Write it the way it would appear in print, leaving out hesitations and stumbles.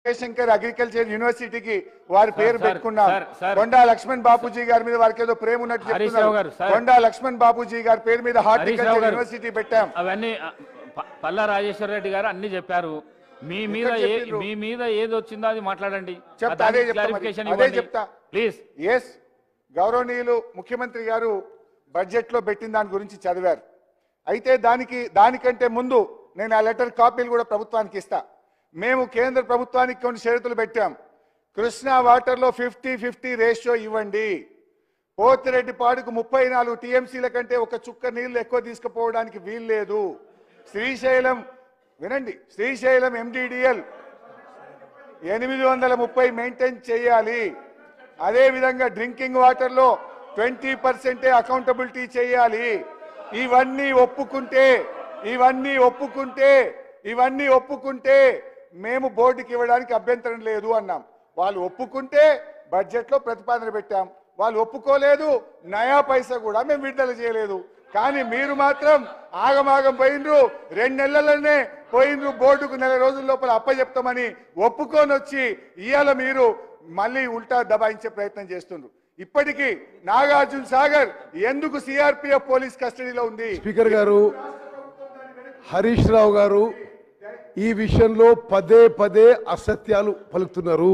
Jayashankar agriculture యూనివర్సిటీకి వారి పేరు పెట్టుకున్నాం. కొండా లక్ష్మణ్ బాపూజీ గారి మీద వారికి ఏదో ప్రేమ ఉన్నట్టు చెప్తున్నారు. కొండా లక్ష్మణ్ బాపూజీ గారి పేరు మీద హార్టికల్చర్ యూనివర్సిటీ పెట్టాం. అవన్నీ పల్లా రాజేశ్వర రెడ్డి గారు అన్ని చెప్పారు. మీ మీద ఏది వచ్చిందో అది మాట్లాడండి. ప్లీజ్. ఎస్, గౌరవనీయులు ముఖ్యమంత్రి గారు బడ్జెట్ లో పెట్టిన దాని గురించి చదివారు. అయితే దానికంటే ముందు నేను ఆ లెటర్ కాపీలు కూడా ప్రభుత్వానికి ఇస్తా. మేము కేంద్ర ప్రభుత్వానికి కొన్ని షరతులు పెట్టాం. కృష్ణా వాటర్లో 50-50 రేషియో ఇవ్వండి. పోతిరెడ్డిపాడుకు 34 టీఎంసీల కంటే ఒక చుక్క నీళ్లు ఎక్కువ తీసుకుపోవడానికి వీల్లేదు. శ్రీశైలం వినండి, శ్రీశైలం ఎండిడిఎల్ 830 మెయింటైన్ చేయాలి. అదేవిధంగా డ్రింకింగ్ వాటర్లో 20% అకౌంటబిలిటీ చేయాలి. ఇవన్నీ ఒప్పుకుంటే మేము బోర్డుకి ఇవ్వడానికి అభ్యంతరం లేదు అన్నాం. వాళ్ళు ఒప్పుకుంటే బడ్జెట్లో ప్రతిపాదన పెట్టాం. వాళ్ళు ఒప్పుకోలేదు, నయా పైసా కూడా మేము విడుదల చేయలేదు. కానీ మీరు మాత్రం ఆగమాగం పోయినరు. 2 నెలలనే పోయినరు. బోర్డుకు 1 నెల రోజుల లోపల అప్పచెప్తామని ఒప్పుకొని వచ్చి ఇవాళ మీరు మళ్ళీ ఉల్టా దబాయించే ప్రయత్నం చేస్తున్నారు. ఇప్పటికీ నాగార్జున సాగర్ ఎందుకు సిఆర్పిఎఫ్ పోలీస్ కస్టడీలో ఉంది? స్పీకర్ గారు, హరీష్ రావు గారు ఈ విషయంలో పదే అసత్యాలు పలుకుతున్నారు.